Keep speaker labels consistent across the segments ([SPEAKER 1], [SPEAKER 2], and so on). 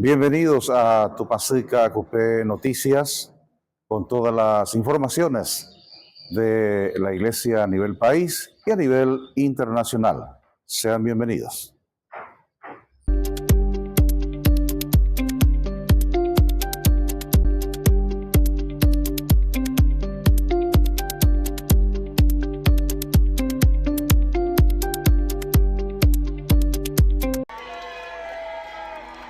[SPEAKER 1] Bienvenidos a Tupacica Cupé Noticias con todas las informaciones de la Iglesia a nivel país y a nivel internacional. Sean bienvenidos.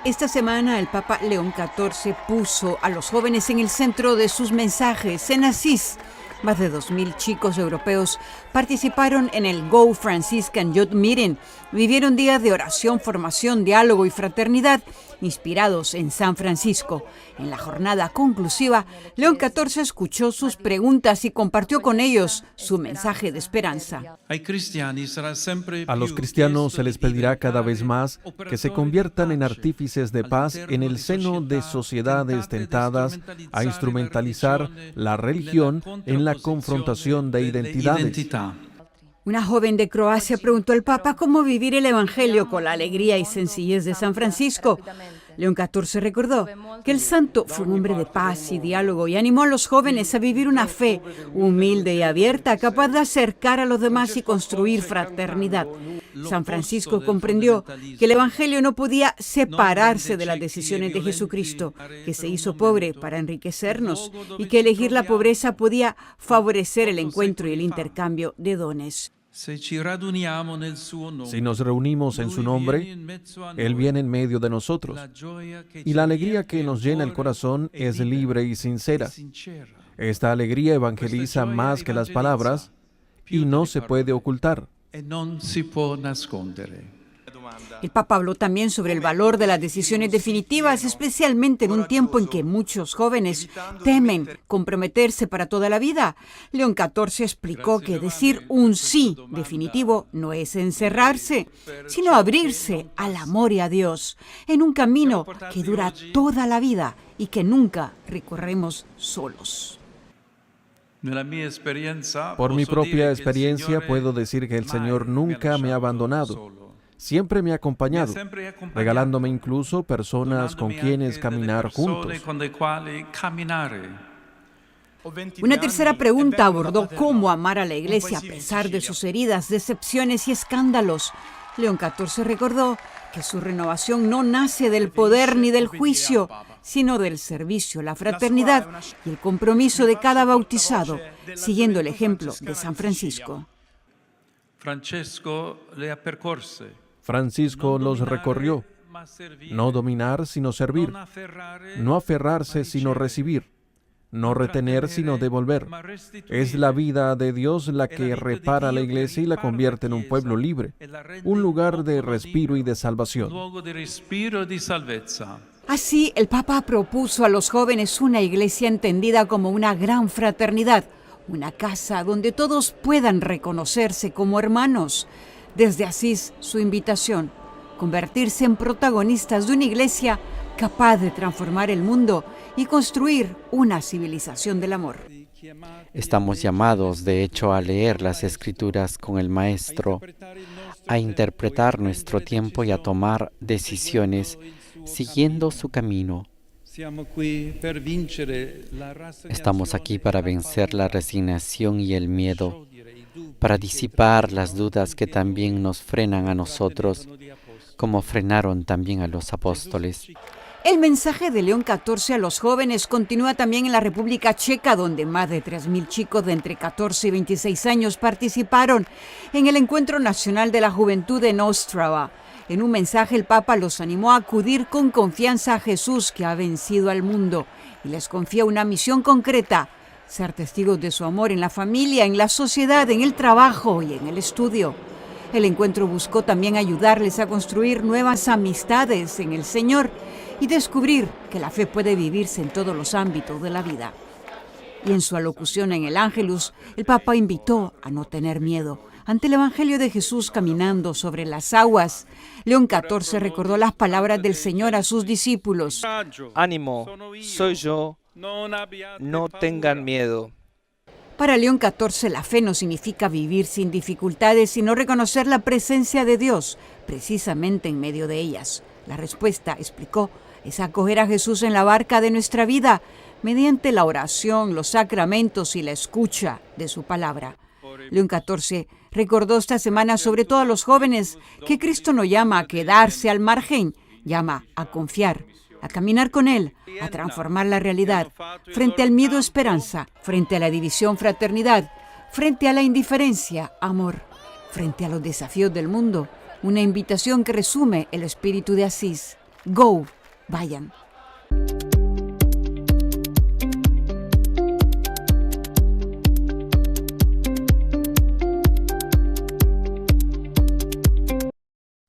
[SPEAKER 2] Esta semana el Papa León XIV puso a los jóvenes en el centro de sus mensajes. En Asís, más de 2.000 chicos europeos participaron en el Go Franciscan Youth Meeting. Vivieron días de oración, formación, diálogo y fraternidad inspirados en San Francisco. En la jornada conclusiva, León XIV escuchó sus preguntas y compartió con ellos su mensaje de esperanza.
[SPEAKER 3] A los cristianos se les pedirá cada vez más que se conviertan en artífices de paz en el seno de sociedades tentadas a instrumentalizar la religión en la confrontación de identidades.
[SPEAKER 2] Una joven de Croacia preguntó al Papa cómo vivir el Evangelio con la alegría y sencillez de San Francisco. León XIV recordó que el santo fue un hombre de paz y diálogo y animó a los jóvenes a vivir una fe humilde y abierta, capaz de acercar a los demás y construir fraternidad. San Francisco comprendió que el Evangelio no podía separarse de las decisiones de Jesucristo, que se hizo pobre para enriquecernos y que elegir la pobreza podía favorecer el encuentro y el intercambio de dones.
[SPEAKER 3] Si nos reunimos en su nombre, Él viene en medio de nosotros. Y la alegría que nos llena el corazón es libre y sincera. Esta alegría evangeliza más que las palabras y no se puede ocultar.
[SPEAKER 2] El Papa habló también sobre el valor de las decisiones definitivas, especialmente en un tiempo en que muchos jóvenes temen comprometerse para toda la vida. León XIV explicó que decir un sí definitivo no es encerrarse, sino abrirse al amor y a Dios, en un camino que dura toda la vida y que nunca recorremos solos.
[SPEAKER 3] Por mi propia experiencia puedo decir que el Señor nunca me ha abandonado. Siempre me ha acompañado, regalándome incluso personas con quienes caminar juntos.
[SPEAKER 2] Una tercera pregunta abordó cómo amar a la Iglesia a pesar de sus heridas, decepciones y escándalos. León XIV recordó que su renovación no nace del poder ni del juicio, sino del servicio, la fraternidad y el compromiso de cada bautizado, siguiendo el ejemplo de San Francisco.
[SPEAKER 3] Francisco los recorrió. No dominar, sino servir. No aferrarse, sino recibir. No retener, sino devolver. Es la vida de Dios la que repara la Iglesia y la convierte en un pueblo libre, un lugar de respiro y de salvación.
[SPEAKER 2] Así, el Papa propuso a los jóvenes una iglesia entendida como una gran fraternidad, una casa donde todos puedan reconocerse como hermanos. Desde Asís, su invitación, convertirse en protagonistas de una iglesia capaz de transformar el mundo y construir una civilización del amor.
[SPEAKER 4] Estamos llamados, de hecho, a leer las Escrituras con el Maestro, a interpretar nuestro tiempo y a tomar decisiones siguiendo su camino. Estamos aquí para vencer la resignación y el miedo, para disipar las dudas que también nos frenan a nosotros, como frenaron también a los apóstoles.
[SPEAKER 2] El mensaje de León XIV a los jóvenes continúa también en la República Checa, donde más de 3.000 chicos de entre 14 y 26 años participaron en el Encuentro Nacional de la Juventud en Ostrava. En un mensaje, el Papa los animó a acudir con confianza a Jesús, que ha vencido al mundo, y les confía una misión concreta: ser testigos de su amor en la familia, en la sociedad, en el trabajo y en el estudio. El encuentro buscó también ayudarles a construir nuevas amistades en el Señor y descubrir que la fe puede vivirse en todos los ámbitos de la vida. Y en su alocución en el Ángelus, el Papa invitó a no tener miedo ante el Evangelio de Jesús caminando sobre las aguas. León XIV recordó las palabras del Señor a sus discípulos:
[SPEAKER 5] Ánimo, soy yo, no tengan miedo.
[SPEAKER 2] Para León XIV, la fe no significa vivir sin dificultades, sino reconocer la presencia de Dios, precisamente en medio de ellas. La respuesta, explicó, es acoger a Jesús en la barca de nuestra vida mediante la oración, los sacramentos y la escucha de su palabra. León XIV recordó esta semana, sobre todo a los jóvenes, que Cristo no llama a quedarse al margen, llama a confiar, a caminar con Él, a transformar la realidad. Frente al miedo, esperanza. Frente a la división, fraternidad. Frente a la indiferencia, amor. Frente a los desafíos del mundo, una invitación que resume el espíritu de Asís. Go, vayan.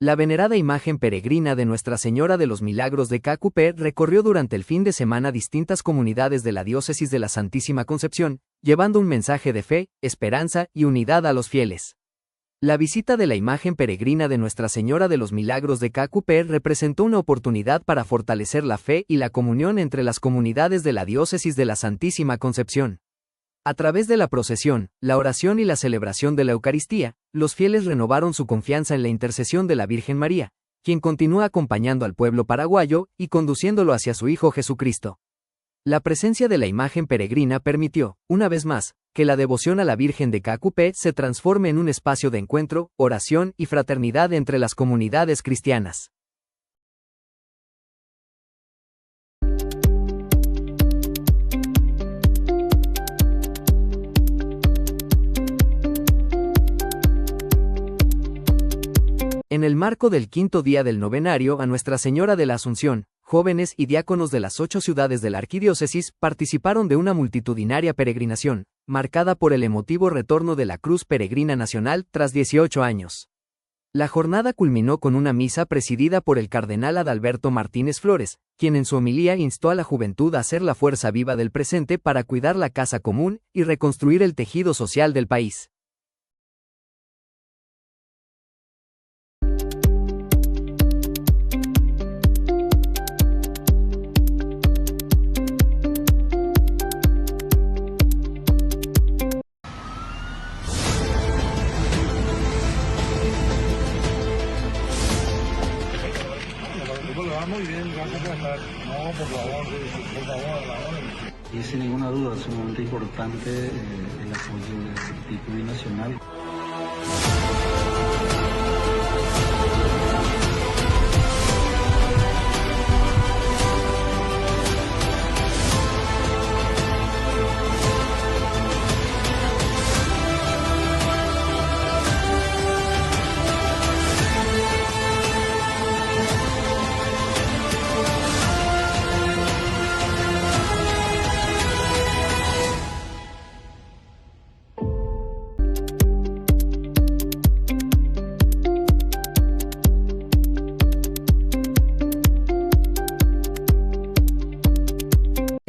[SPEAKER 6] La venerada imagen peregrina de Nuestra Señora de los Milagros de Cacupé recorrió durante el fin de semana distintas comunidades de la Diócesis de la Santísima Concepción, llevando un mensaje de fe, esperanza y unidad a los fieles. La visita de la imagen peregrina de Nuestra Señora de los Milagros de Cacupé representó una oportunidad para fortalecer la fe y la comunión entre las comunidades de la Diócesis de la Santísima Concepción. A través de la procesión, la oración y la celebración de la Eucaristía, los fieles renovaron su confianza en la intercesión de la Virgen María, quien continúa acompañando al pueblo paraguayo y conduciéndolo hacia su Hijo Jesucristo. La presencia de la imagen peregrina permitió, una vez más, que la devoción a la Virgen de Cacupé se transforme en un espacio de encuentro, oración y fraternidad entre las comunidades cristianas. En el marco del quinto día del novenario a Nuestra Señora de la Asunción, jóvenes y diáconos de las 8 ciudades de la arquidiócesis participaron de una multitudinaria peregrinación, marcada por el emotivo retorno de la Cruz Peregrina Nacional tras 18 años. La jornada culminó con una misa presidida por el cardenal Adalberto Martínez Flores, quien en su homilía instó a la juventud a ser la fuerza viva del presente para cuidar la casa común y reconstruir el tejido social del país.
[SPEAKER 7] Muy bien, gracias por estar. No, por favor,
[SPEAKER 8] Y sin ninguna duda, es sumamente importante el apoyo del TICUI nacional.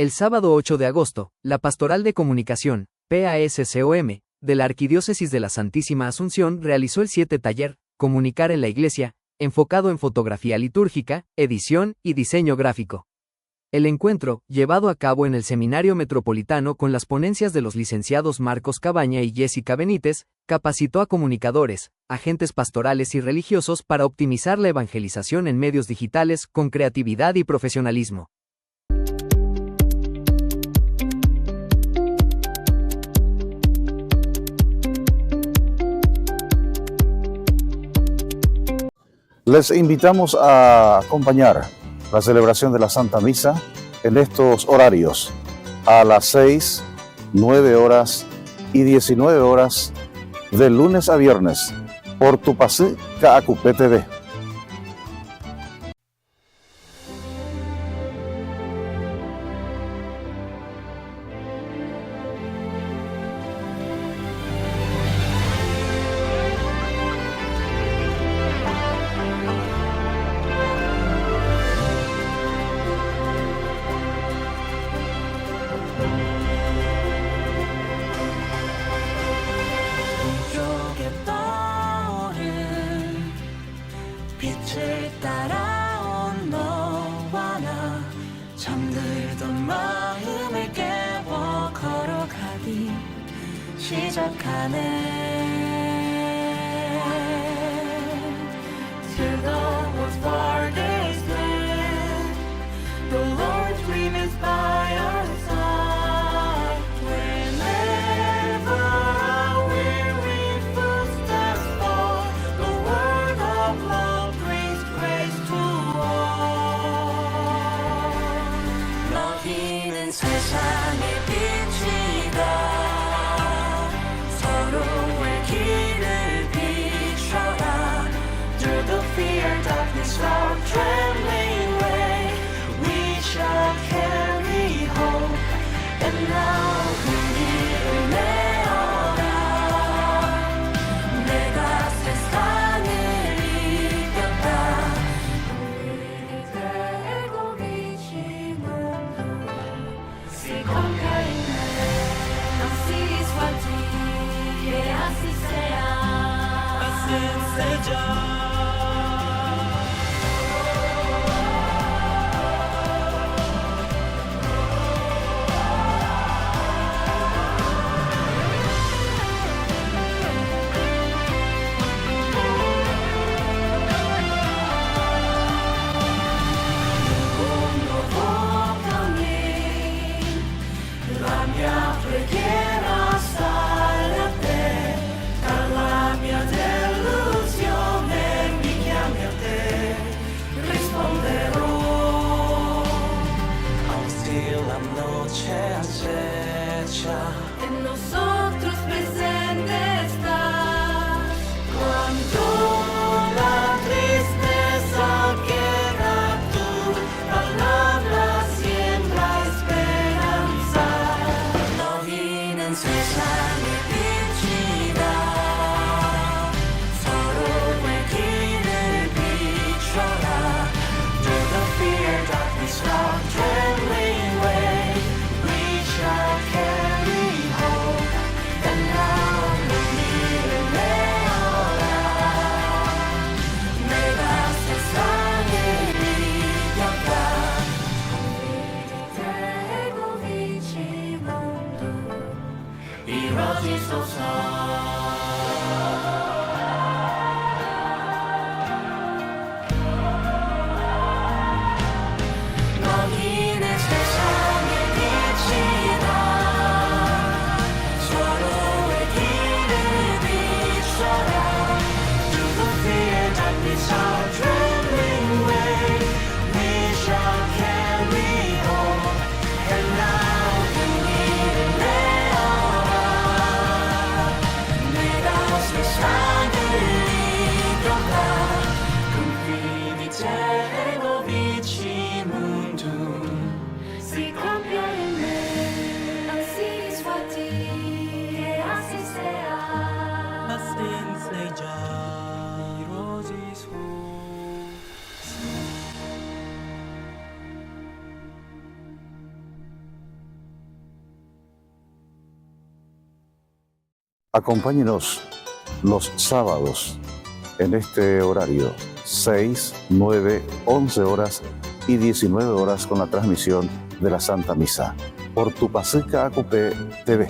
[SPEAKER 6] El sábado 8 de agosto, la Pastoral de Comunicación, PASCOM, de la Arquidiócesis de la Santísima Asunción realizó el 7 taller, Comunicar en la Iglesia, enfocado en fotografía litúrgica, edición y diseño gráfico. El encuentro, llevado a cabo en el Seminario Metropolitano con las ponencias de los licenciados Marcos Cabaña y Jessica Benítez, capacitó a comunicadores, agentes pastorales y religiosos para optimizar la evangelización en medios digitales con creatividad y profesionalismo.
[SPEAKER 1] Les invitamos a acompañar la celebración de la Santa Misa en estos horarios, a las 6, 9 horas y 19 horas, de lunes a viernes, por Tupací Cacupé TV.
[SPEAKER 9] 빛을 따라온 너와 나 잠들던 마음을 깨워 걸어가기 시작하네 To the most farthest land así sea. Así sea. Preghiera sale a te, dalla mia delusione mi chiami a te, risponderò. Aún si la noche acecha, en nosotros presente estás. Cuando la tristeza queda, tu palabra siembra esperanza. 세상에 비치다 서로의 길을 비춰라. Through the fear, darkness, dark, trembling way, we shall carry hope. And now 우리를 내어라. 내가 세상을 이겼다. 되고 비치고 이루어지소서. 너희는 세상의 빛이다. 서로의 길을 비춰라. Through the fear, darkness, our trembling way, we shall carry hope. And now 우리를 내어라. 세상을 이겨라. confini tego vicino tu. Si compia in me, así es a ti, que así sea. Así sea.
[SPEAKER 1] Acompáñenos los sábados en este horario, 6, 9, 11 horas y 19 horas con la transmisión de la Santa Misa por Tupacica ACUPE TV.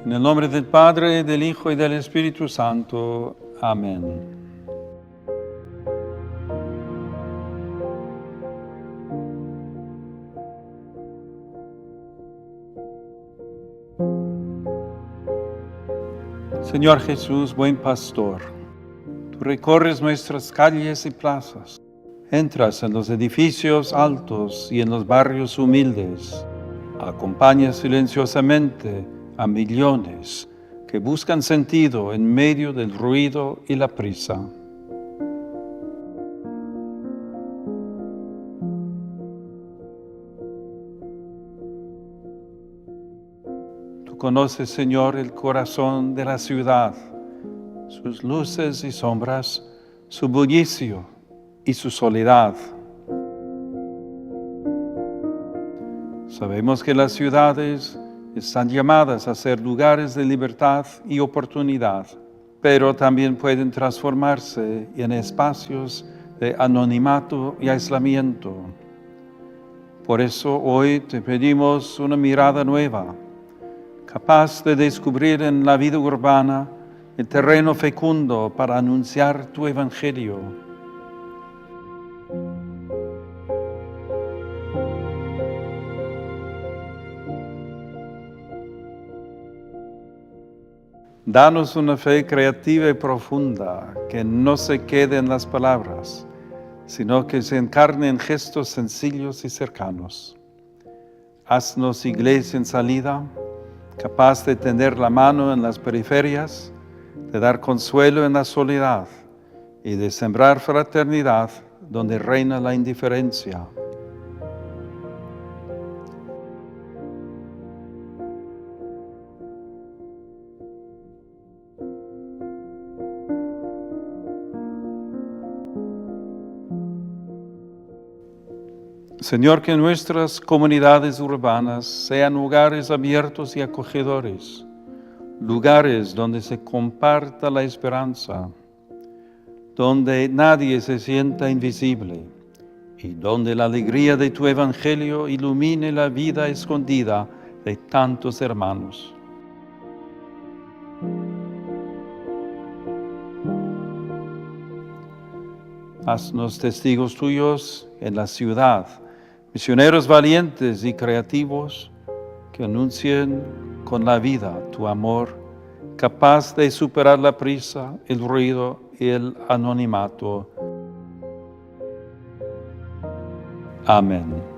[SPEAKER 10] En el nombre del Padre, del Hijo y del Espíritu Santo. Amén. Señor Jesús, buen pastor, tú recorres nuestras calles y plazas, entras en los edificios altos y en los barrios humildes, acompañas silenciosamente a millones que buscan sentido en medio del ruido y la prisa. Tú conoces, Señor, el corazón de la ciudad, sus luces y sombras, su bullicio y su soledad. Sabemos que las ciudades están llamadas a ser lugares de libertad y oportunidad, pero también pueden transformarse en espacios de anonimato y aislamiento. Por eso hoy te pedimos una mirada nueva, capaz de descubrir en la vida urbana el terreno fecundo para anunciar tu evangelio. Danos una fe creativa y profunda, que no se quede en las palabras, sino que se encarne en gestos sencillos y cercanos. Haznos iglesia en salida, capaz de tender la mano en las periferias, de dar consuelo en la soledad y de sembrar fraternidad donde reina la indiferencia. Señor, que nuestras comunidades urbanas sean lugares abiertos y acogedores, lugares donde se comparta la esperanza, donde nadie se sienta invisible y donde la alegría de tu evangelio ilumine la vida escondida de tantos hermanos. Haznos testigos tuyos en la ciudad, misioneros valientes y creativos que anuncien con la vida tu amor, capaz de superar la prisa, el ruido y el anonimato. Amén.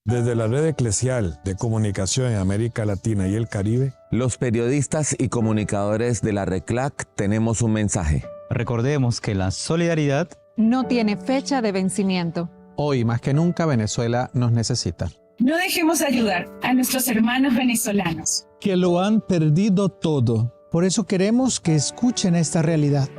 [SPEAKER 11] Desde la Red Eclesial de Comunicación en América Latina y el Caribe,
[SPEAKER 12] los periodistas y comunicadores de la RECLAC tenemos un mensaje.
[SPEAKER 13] Recordemos que la solidaridad
[SPEAKER 14] no tiene fecha de vencimiento.
[SPEAKER 15] Hoy más que nunca Venezuela nos necesita.
[SPEAKER 16] No dejemos de ayudar a nuestros hermanos venezolanos,
[SPEAKER 17] que lo han perdido todo. Por eso queremos que escuchen esta realidad.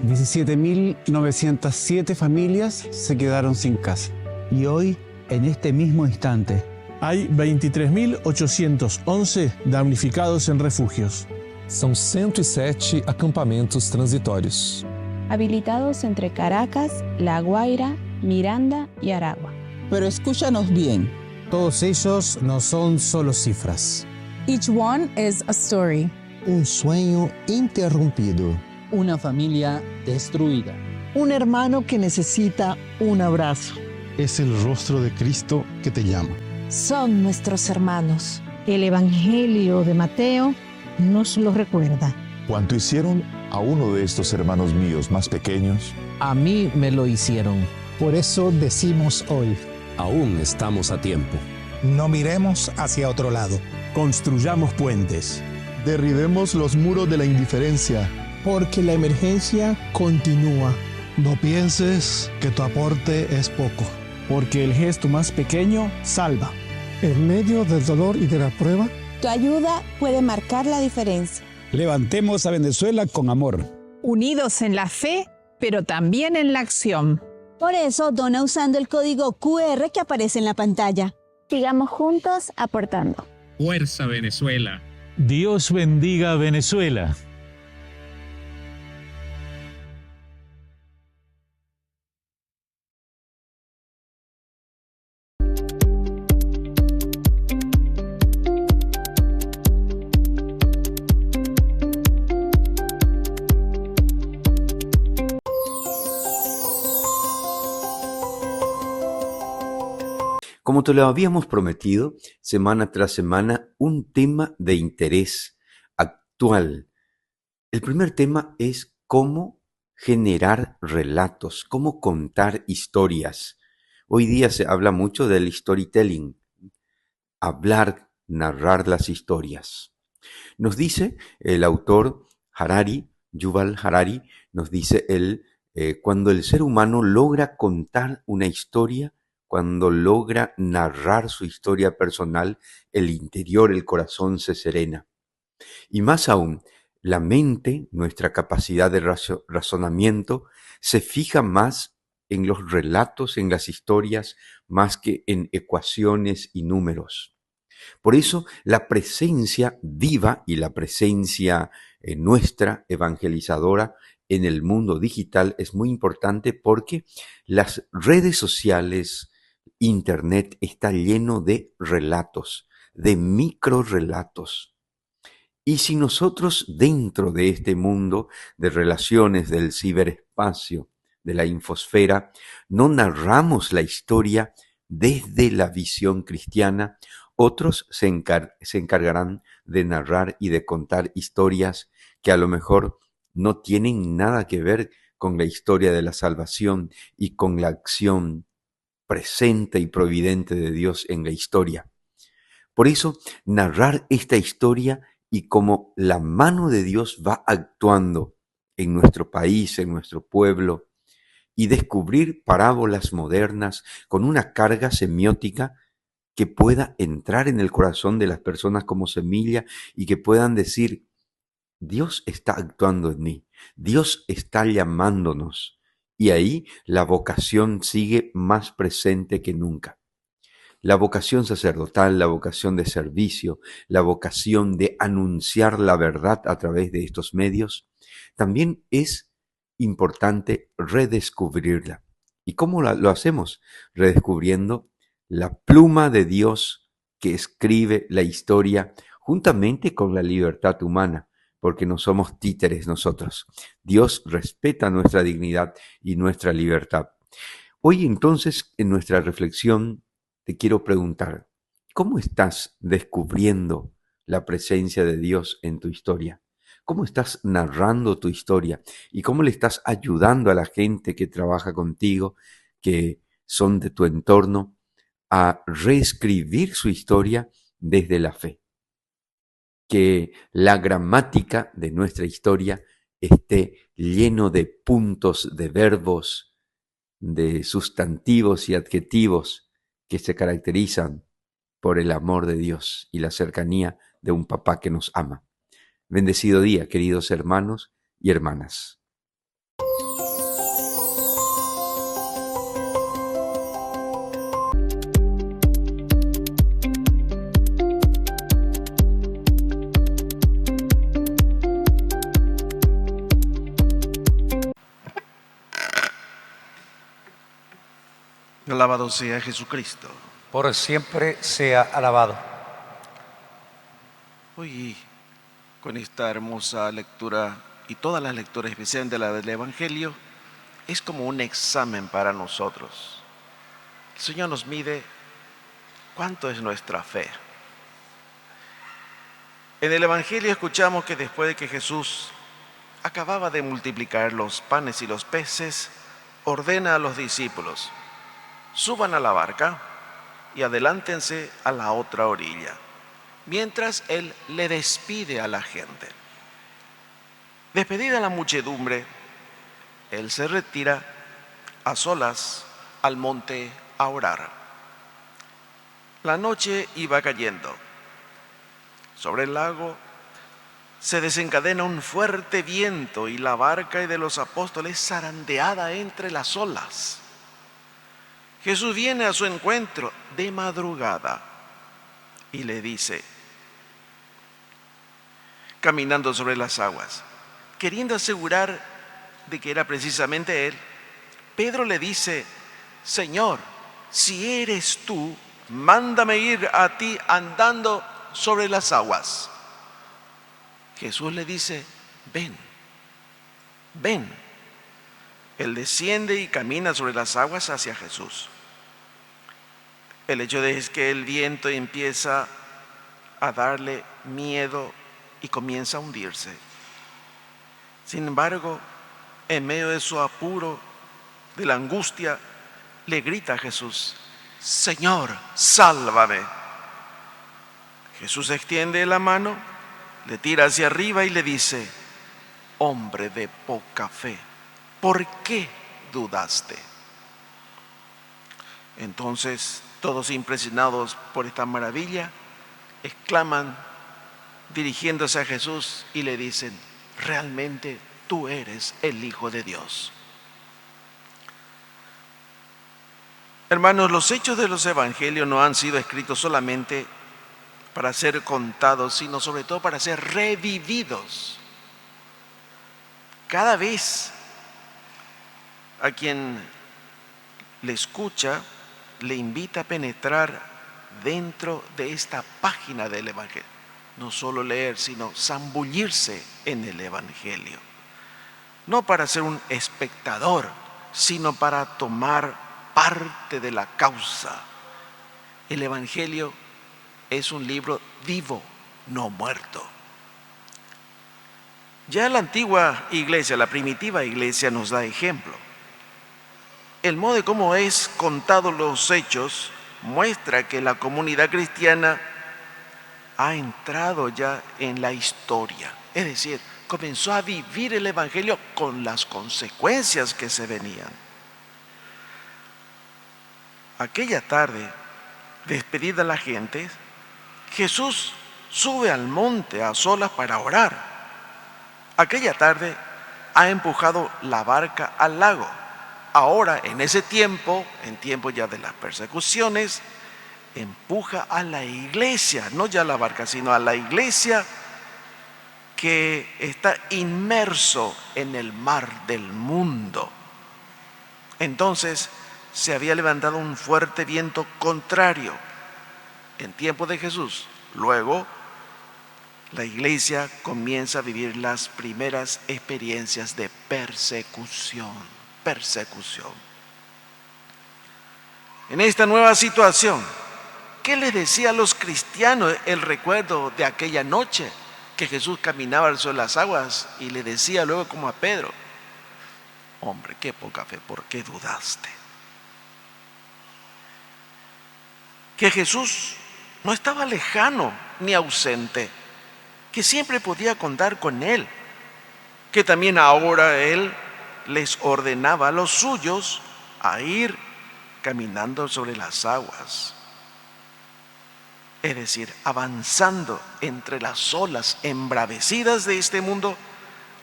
[SPEAKER 18] 17.907 familias se quedaron sin casa.
[SPEAKER 13] Y hoy, en este mismo instante,
[SPEAKER 17] hay 23.811 damnificados en refugios.
[SPEAKER 11] Son 107 acampamentos transitorios.
[SPEAKER 19] Habilitados entre Caracas, La Guaira, Miranda y Aragua.
[SPEAKER 20] Pero escúchanos bien.
[SPEAKER 17] Todos ellos no son solo cifras.
[SPEAKER 19] Each one is a story.
[SPEAKER 21] Un sueño interrumpido.
[SPEAKER 22] Una familia destruida.
[SPEAKER 21] Un hermano que necesita un abrazo.
[SPEAKER 23] Es el rostro de Cristo que te llama.
[SPEAKER 24] Son nuestros hermanos.
[SPEAKER 25] El Evangelio de Mateo nos lo recuerda.
[SPEAKER 26] ¿Cuánto hicieron a uno de estos hermanos míos más pequeños?
[SPEAKER 27] A mí me lo hicieron.
[SPEAKER 17] Por eso decimos hoy:
[SPEAKER 28] aún estamos a tiempo.
[SPEAKER 29] No miremos hacia otro lado.
[SPEAKER 30] Construyamos puentes.
[SPEAKER 31] Derribemos los muros de la indiferencia.
[SPEAKER 17] Porque la emergencia continúa.
[SPEAKER 29] No pienses que tu aporte es poco.
[SPEAKER 17] Porque el gesto más pequeño salva.
[SPEAKER 29] En medio del dolor y de la prueba,
[SPEAKER 19] tu ayuda puede marcar la diferencia.
[SPEAKER 30] Levantemos a Venezuela con amor.
[SPEAKER 14] Unidos en la fe, pero también en la acción.
[SPEAKER 19] Por eso, dona usando el código QR que aparece en la pantalla. Sigamos juntos aportando.
[SPEAKER 31] Fuerza Venezuela.
[SPEAKER 32] Dios bendiga a Venezuela.
[SPEAKER 33] Como te lo habíamos prometido, semana tras semana, un tema de interés actual. El primer tema es cómo generar relatos, cómo contar historias. Hoy día se habla mucho del storytelling, hablar, narrar las historias. Nos dice el autor Harari, Yuval Harari, nos dice él, cuando el ser humano logra contar una historia, cuando logra narrar su historia personal, el interior, el corazón se serena. Y más aún, la mente, nuestra capacidad de razonamiento, se fija más en los relatos, en las historias, más que en ecuaciones y números. Por eso la presencia viva y la presencia nuestra evangelizadora en el mundo digital es muy importante, porque las redes sociales, Internet está lleno de relatos, de microrelatos. Y si nosotros dentro de este mundo de relaciones del ciberespacio, de la infosfera, no narramos la historia desde la visión cristiana, otros se encargarán de narrar y de contar historias que a lo mejor no tienen nada que ver con la historia de la salvación y con la acción presente y providente de Dios en la historia. Por eso, narrar esta historia y cómo la mano de Dios va actuando en nuestro país, en nuestro pueblo, y descubrir parábolas modernas con una carga semiótica que pueda entrar en el corazón de las personas como semilla y que puedan decir: Dios está actuando en mí, Dios está llamándonos. Y ahí la vocación sigue más presente que nunca. La vocación sacerdotal, la vocación de servicio, la vocación de anunciar la verdad a través de estos medios, también es importante redescubrirla. ¿Y cómo lo hacemos? Redescubriendo la pluma de Dios que escribe la historia juntamente con la libertad humana, porque no somos títeres nosotros. Dios respeta nuestra dignidad y nuestra libertad. Hoy entonces, en nuestra reflexión, te quiero preguntar: ¿cómo estás descubriendo la presencia de Dios en tu historia? ¿Cómo estás narrando tu historia? ¿Y cómo le estás ayudando a la gente que trabaja contigo, que son de tu entorno, a reescribir su historia desde la fe? Que la gramática de nuestra historia esté lleno de puntos, de verbos, de sustantivos y adjetivos que se caracterizan por el amor de Dios y la cercanía de un papá que nos ama. Bendecido día, queridos hermanos y hermanas.
[SPEAKER 1] Alabado sea Jesucristo.
[SPEAKER 2] Por siempre sea alabado.
[SPEAKER 1] Hoy, con esta hermosa lectura y todas las lecturas, especialmente la del Evangelio, es como un examen para nosotros. El Señor nos mide cuánto es nuestra fe. En el Evangelio escuchamos que después de que Jesús acababa de multiplicar los panes y los peces, ordena a los discípulos: suban a la barca y adelántense a la otra orilla, mientras Él le despide a la gente. Despedida la muchedumbre, Él se retira a solas al monte a orar. La noche iba cayendo. Sobre el lago se desencadena un fuerte viento y la barca de los apóstoles zarandeada entre las olas. Jesús viene a su encuentro de madrugada y le dice, caminando sobre las aguas, queriendo asegurar de que era precisamente Él, Pedro le dice: Señor, si eres tú, mándame ir a ti andando sobre las aguas. Jesús le dice: ven, ven. Él desciende y camina sobre las aguas hacia Jesús. El hecho es que el viento empieza a darle miedo y comienza a hundirse. Sin embargo, en medio de su apuro, de la angustia, le grita a Jesús: Señor, sálvame. Jesús extiende la mano, le tira hacia arriba y le dice: hombre de poca fe, ¿por qué dudaste? Entonces, todos impresionados por esta maravilla, exclaman, dirigiéndose a Jesús, y le dicen: realmente tú eres el Hijo de Dios. Hermanos, los hechos de los evangelios no han sido escritos solamente para ser contados, sino sobre todo para ser revividos. Cada vez a quien le escucha, le invita a penetrar dentro de esta página del evangelio. No solo leer, sino zambullirse en el evangelio. No para ser un espectador, sino para tomar parte de la causa. El evangelio es un libro vivo, no muerto. Ya la antigua iglesia, la primitiva iglesia, nos da ejemplo. El modo de cómo es contado los hechos muestra que la comunidad cristiana ha entrado ya en la historia. Es decir, comenzó a vivir el evangelio con las consecuencias que se venían. Aquella tarde, despedida la gente, Jesús sube al monte a solas para orar. Aquella tarde ha empujado la barca al lago. Ahora, en ese tiempo, en tiempo ya de las persecuciones, empuja a la iglesia, no ya a la barca, sino a la iglesia que está inmerso en el mar del mundo. Entonces, se había levantado un fuerte viento contrario en tiempo de Jesús. Luego, la iglesia comienza a vivir las primeras experiencias de persecución. En esta nueva situación, ¿qué les decía a los cristianos el recuerdo de aquella noche que Jesús caminaba sobre las aguas y le decía luego como a Pedro: hombre, qué poca fe, ¿por qué dudaste? Que Jesús no estaba lejano ni ausente, que siempre podía contar con él, que también ahora él les ordenaba a los suyos a ir caminando sobre las aguas. Es decir, avanzando entre las olas embravecidas de este mundo,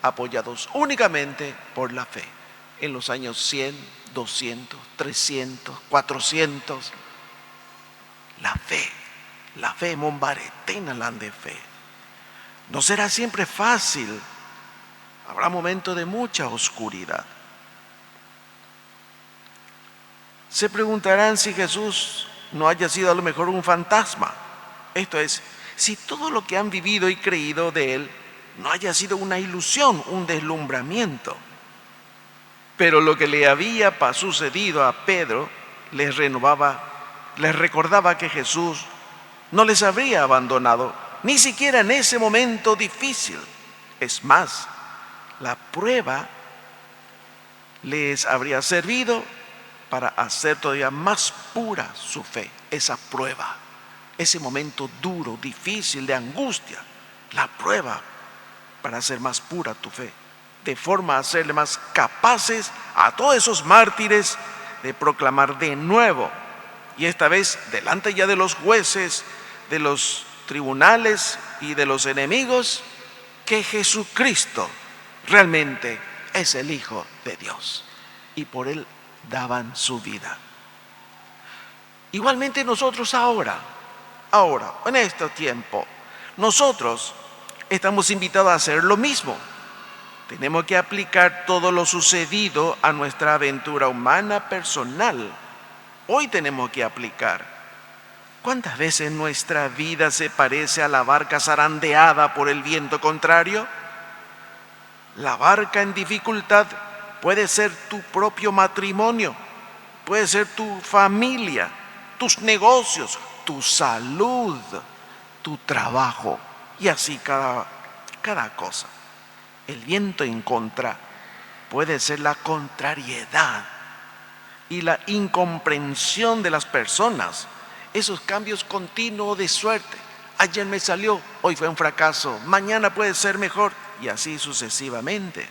[SPEAKER 1] apoyados únicamente por la fe. En los años 100, 200, 300, 400, la fe mombaretina la de fe. No será siempre fácil. Habrá momentos de mucha oscuridad. Se preguntarán si Jesús no haya sido a lo mejor un fantasma. Esto es, si todo lo que han vivido y creído de él no haya sido una ilusión, un deslumbramiento. Pero lo que le había sucedido a Pedro les recordaba que Jesús no les habría abandonado, ni siquiera en ese momento difícil. Es más, la prueba les habría servido para hacer todavía más pura su fe. Esa prueba, ese momento duro, difícil, de angustia, la prueba para hacer más pura tu fe, de forma a hacerle más capaces a todos esos mártires de proclamar de nuevo, y esta vez delante ya de los jueces, de los tribunales y de los enemigos, que Jesucristo realmente es el Hijo de Dios, y por él daban su vida. Igualmente nosotros ahora, en este tiempo, nosotros estamos invitados a hacer lo mismo. Tenemos que aplicar todo lo sucedido a nuestra aventura humana personal. Hoy tenemos que aplicar. ¿Cuántas veces nuestra vida se parece a la barca zarandeada por el viento contrario? La barca en dificultad puede ser tu propio matrimonio, puede ser tu familia, tus negocios, tu salud, tu trabajo, y así cada cosa. El viento en contra puede ser la contrariedad y la incomprensión de las personas, esos cambios continuos de suerte. Ayer me salió, hoy fue un fracaso, mañana puede ser mejor, y así sucesivamente.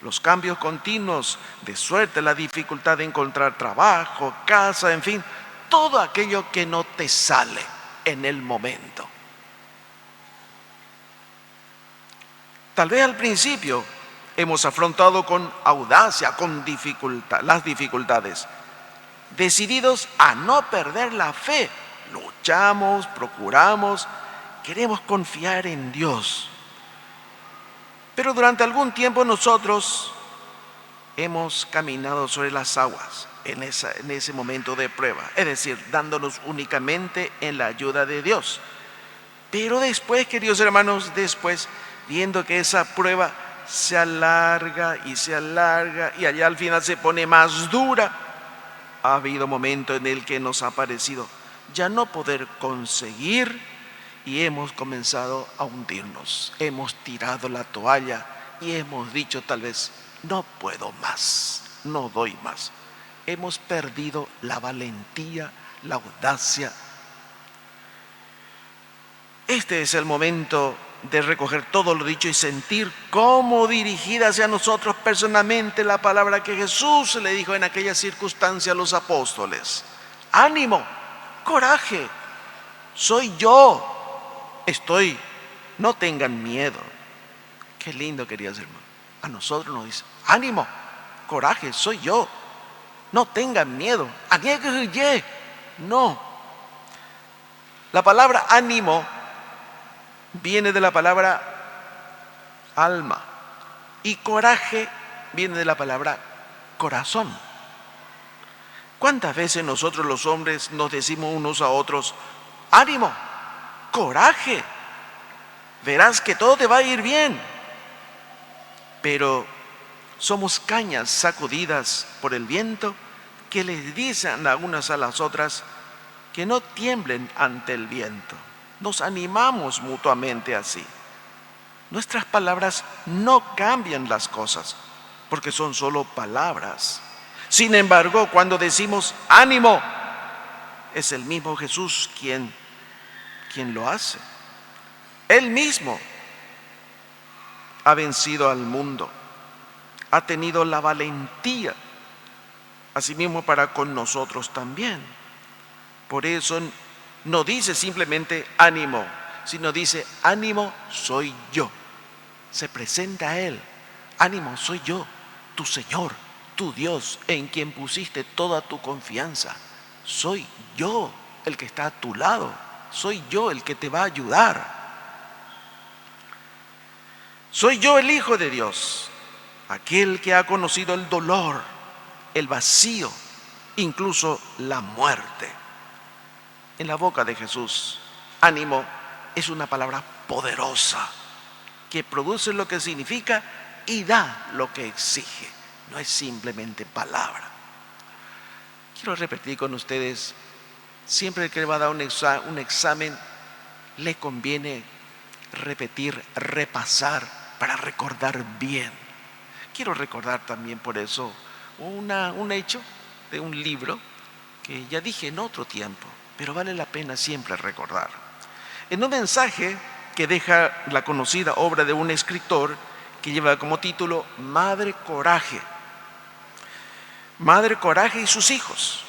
[SPEAKER 1] Los cambios continuos de suerte, la dificultad de encontrar trabajo, casa, en fin, todo aquello que no te sale en el momento. Tal vez al principio hemos afrontado con audacia, con dificultad, las dificultades, decididos a no perder la fe. Luchamos, procuramos, queremos confiar en Dios. Pero durante algún tiempo nosotros hemos caminado sobre las aguas en ese momento de prueba, es decir, dándonos únicamente en la ayuda de Dios. Pero después, queridos hermanos, viendo que esa prueba se alarga y allá al final se pone más dura, ha habido momentos en el que nos ha parecido ya no poder conseguir y hemos comenzado a hundirnos. Hemos tirado la toalla y hemos dicho tal vez, no puedo más, no doy más. Hemos perdido la valentía, la audacia. Este es el momento de recoger todo lo dicho y sentir cómo dirigida hacia nosotros personalmente la palabra que Jesús le dijo en aquella circunstancia a los apóstoles. Ánimo, coraje, soy yo. No tengan miedo. Qué lindo, queridos hermanos. A nosotros nos dice, ánimo, coraje, soy yo. No tengan miedo. No. La palabra ánimo viene de la palabra alma y coraje viene de la palabra corazón. ¿Cuántas veces nosotros los hombres nos decimos unos a otros, ánimo, coraje, verás que todo te va a ir bien? Pero somos cañas sacudidas por el viento que les dicen a unas a las otras que no tiemblen ante el viento. Nos animamos mutuamente así. Nuestras palabras no cambian las cosas porque son solo palabras. Sin embargo, cuando decimos ánimo, es el mismo Jesús quien lo hace. Él mismo ha vencido al mundo, ha tenido la valentía, asimismo para con nosotros también. Por eso no dice simplemente ánimo, sino dice ánimo soy yo. Se presenta a Él, ánimo soy yo, tu Señor, tu Dios, en quien pusiste toda tu confianza. Soy yo el que está a tu lado, soy yo el que te va a ayudar. Soy yo el Hijo de Dios, aquel que ha conocido el dolor, el vacío, incluso la muerte. En la boca de Jesús, ánimo es una palabra poderosa que produce lo que significa y da lo que exige. No es simplemente palabra. Quiero repetir con ustedes, siempre que va a dar un examen, le conviene repetir, repasar para recordar bien. Quiero recordar también por eso un hecho de un libro que ya dije en otro tiempo, pero vale la pena siempre recordar. En un mensaje que deja la conocida obra de un escritor que lleva como título Madre Coraje. Madre Coraje y sus hijos.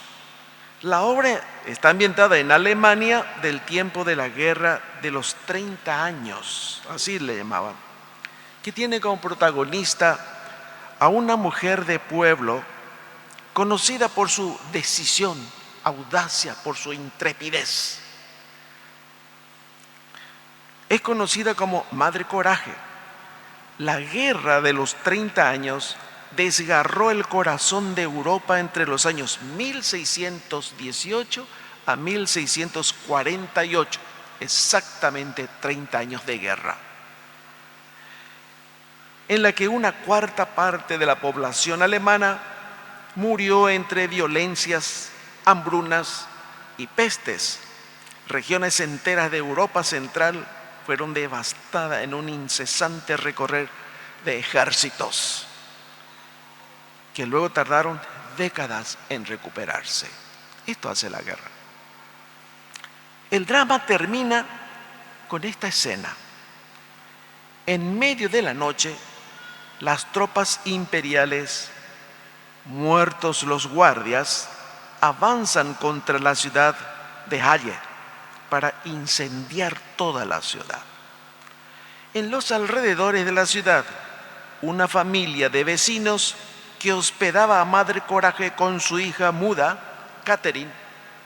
[SPEAKER 1] La obra está ambientada en Alemania del tiempo de la Guerra de los 30 años, así le llamaban, que tiene como protagonista a una mujer de pueblo conocida por su decisión, audacia, por su intrepidez. Es conocida como Madre Coraje. La guerra de los 30 años desgarró el corazón de Europa entre los años 1618 a 1648, exactamente 30 años de guerra, en la que una cuarta parte de la población alemana murió entre violencias, hambrunas y pestes. Regiones enteras de Europa Central fueron devastadas en un incesante recorrer de ejércitos que luego tardaron décadas en recuperarse. Esto hace la guerra. El drama termina con esta escena. En medio de la noche, las tropas imperiales, muertos los guardias, avanzan contra la ciudad de Halle para incendiar toda la ciudad. En los alrededores de la ciudad, una familia de vecinos que hospedaba a Madre Coraje con su hija muda Catherine,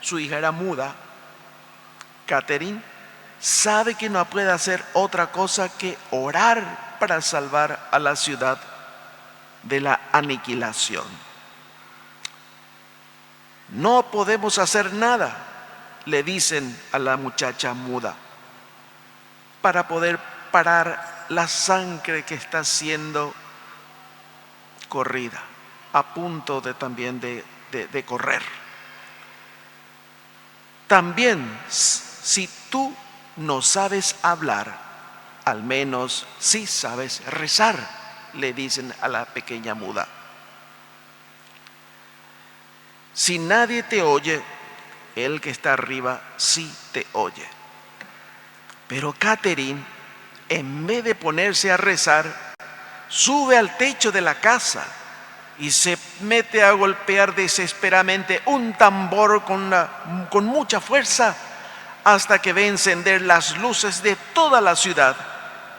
[SPEAKER 1] su hija era muda. Catherine sabe que no puede hacer otra cosa que orar para salvar a la ciudad de la aniquilación. No podemos hacer nada, le dicen a la muchacha muda, para poder parar la sangre que está siendo corrida, a punto de también de correr. También, si tú no sabes hablar, al menos sí sabes rezar, le dicen a la pequeña muda. Si nadie te oye, el que está arriba sí te oye. Pero Catherine, en vez de ponerse a rezar, sube al techo de la casa y se mete a golpear desesperadamente un tambor con mucha fuerza hasta que ve encender las luces de toda la ciudad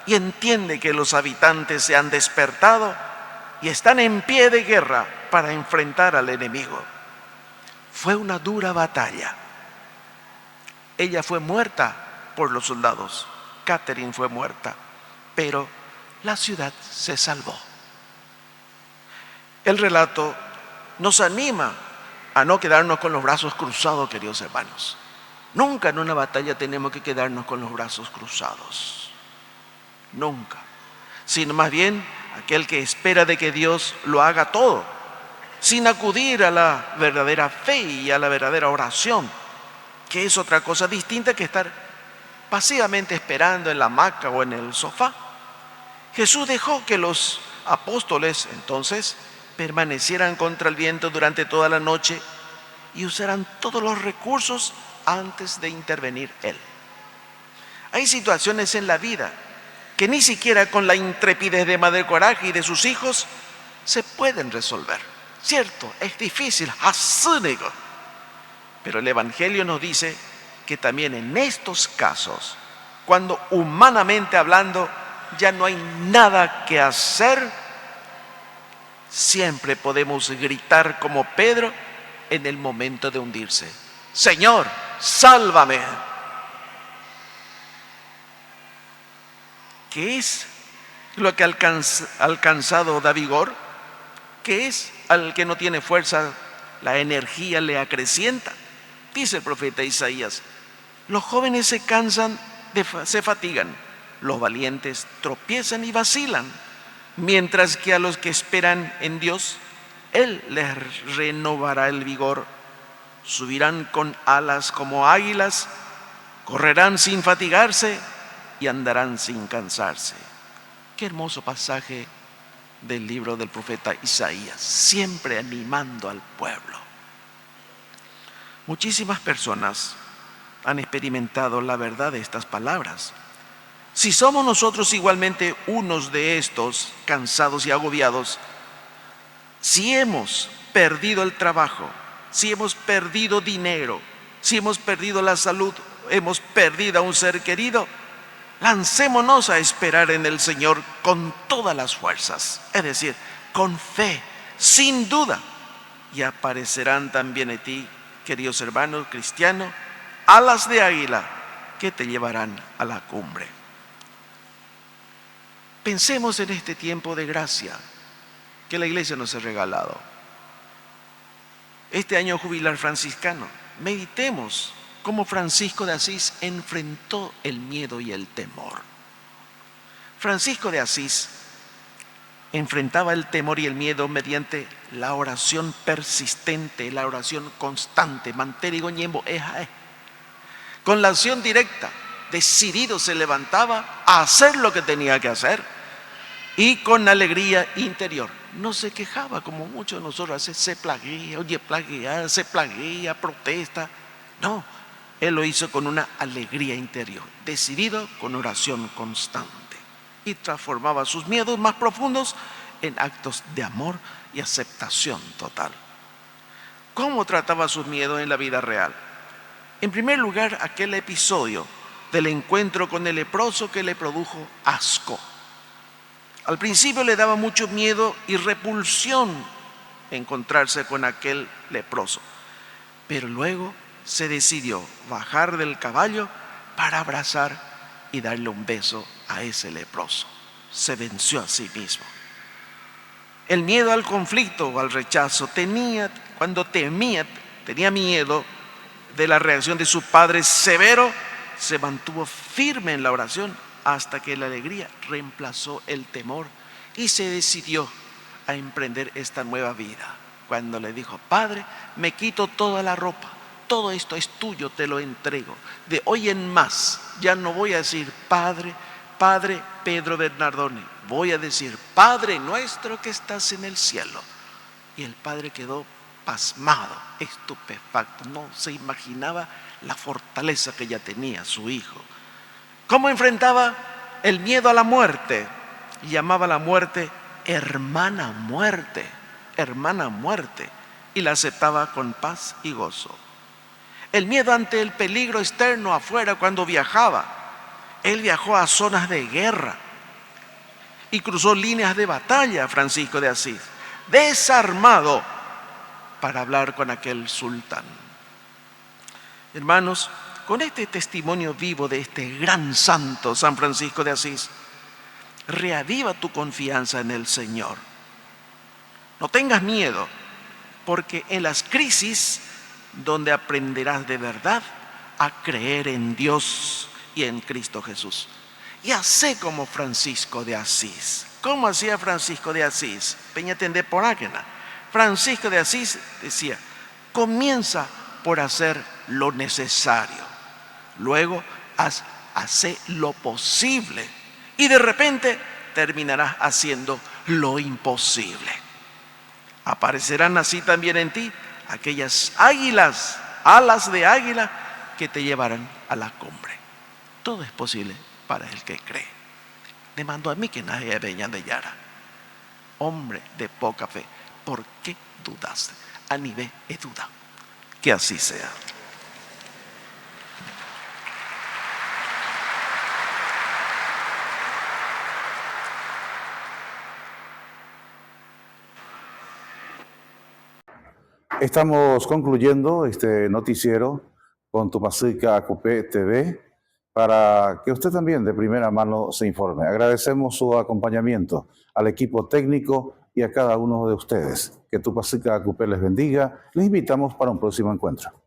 [SPEAKER 1] y entiende que los habitantes se han despertado y están en pie de guerra para enfrentar al enemigo. Fue una dura batalla. Ella fue muerta por los soldados. Catherine fue muerta, pero la ciudad se salvó. El relato nos anima a no quedarnos con los brazos cruzados, queridos hermanos. Nunca en una batalla tenemos que quedarnos con los brazos cruzados. Nunca. Sino más bien aquel que espera de que Dios lo haga todo, sin acudir a la verdadera fe y a la verdadera oración, que es otra cosa distinta que estar pasivamente esperando en la hamaca o en el sofá. Jesús dejó que los apóstoles entonces permanecieran contra el viento durante toda la noche y usaran todos los recursos antes de intervenir Él. Hay situaciones en la vida que ni siquiera con la intrepidez de Madre Coraje y de sus hijos se pueden resolver. Cierto, es difícil, hasúnico, pero el Evangelio nos dice que también en estos casos, cuando humanamente hablando ya no hay nada que hacer, siempre podemos gritar como Pedro en el momento de hundirse: Señor, sálvame. ¿Qué es lo que alcanzado da vigor? ¿Qué es al que no tiene fuerza? La energía le acrecienta. Dice el profeta Isaías: los jóvenes se cansan, se fatigan, los valientes tropiezan y vacilan, mientras que a los que esperan en Dios, Él les renovará el vigor. Subirán con alas como águilas, correrán sin fatigarse y andarán sin cansarse. Qué hermoso pasaje del libro del profeta Isaías, siempre animando al pueblo. Muchísimas personas han experimentado la verdad de estas palabras. Si somos nosotros igualmente unos de estos cansados y agobiados, si hemos perdido el trabajo, si hemos perdido dinero, si hemos perdido la salud, hemos perdido a un ser querido, lancémonos a esperar en el Señor con todas las fuerzas, es decir, con fe, sin duda, y aparecerán también en ti, queridos hermanos cristianos, alas de águila que te llevarán a la cumbre. Pensemos en este tiempo de gracia que la Iglesia nos ha regalado. Este año jubilar franciscano, meditemos cómo Francisco de Asís enfrentó el miedo y el temor. Francisco de Asís enfrentaba el temor y el miedo mediante la oración persistente, la oración constante, manterigo ñembo ejae. Con la acción directa, decidido se levantaba a hacer lo que tenía que hacer y con alegría interior. No se quejaba como muchos de nosotros, se plaguea, se plaguea, protesta. No, él lo hizo con una alegría interior, decidido con oración constante, y transformaba sus miedos más profundos en actos de amor y aceptación total. ¿Cómo trataba sus miedos en la vida real? En primer lugar, aquel episodio del encuentro con el leproso que le produjo asco. Al principio le daba mucho miedo y repulsión encontrarse con aquel leproso, pero luego se decidió bajar del caballo para abrazar y darle un beso a ese leproso. Se venció a sí mismo. El miedo al conflicto o al rechazo tenía miedo de la reacción de su padre severo, se mantuvo firme en la oración hasta que la alegría reemplazó el temor y se decidió a emprender esta nueva vida. Cuando le dijo: Padre, me quito toda la ropa, todo esto es tuyo, te lo entrego. De hoy en más ya no voy a decir Padre, Padre Pedro Bernardone, voy a decir Padre nuestro que estás en el cielo. Y el padre quedó pasmado, estupefacto, no se imaginaba la fortaleza que ya tenía su hijo. ¿Cómo enfrentaba el miedo a la muerte? Y llamaba a la muerte hermana muerte, y la aceptaba con paz y gozo. El miedo ante el peligro externo afuera cuando viajaba. Él viajó a zonas de guerra y cruzó líneas de batalla, Francisco de Asís, desarmado para hablar con aquel sultán. Hermanos, con este testimonio vivo de este gran santo, San Francisco de Asís, reaviva tu confianza en el Señor. No tengas miedo, porque en las crisis donde aprenderás de verdad a creer en Dios y en Cristo Jesús. Y hacé como Francisco de Asís. ¿Cómo hacía Francisco de Asís? Peñatende por áquena. Francisco de Asís decía: comienza por hacer lo necesario, luego hace lo posible y de repente terminarás haciendo lo imposible. Aparecerán así también en ti aquellas águilas, alas de águila que te llevarán a la cumbre. Todo es posible para el que cree. Le mando a mí que nadie venga de Yara. Hombre de poca fe, ¿por qué dudaste? A nivel de duda. Que así sea.
[SPEAKER 3] Estamos concluyendo este noticiero con Tupacica Acupé TV para que usted también de primera mano se informe. Agradecemos su acompañamiento al equipo técnico y a cada uno de ustedes. Que Tupacica Acupé les bendiga. Les invitamos para un próximo encuentro.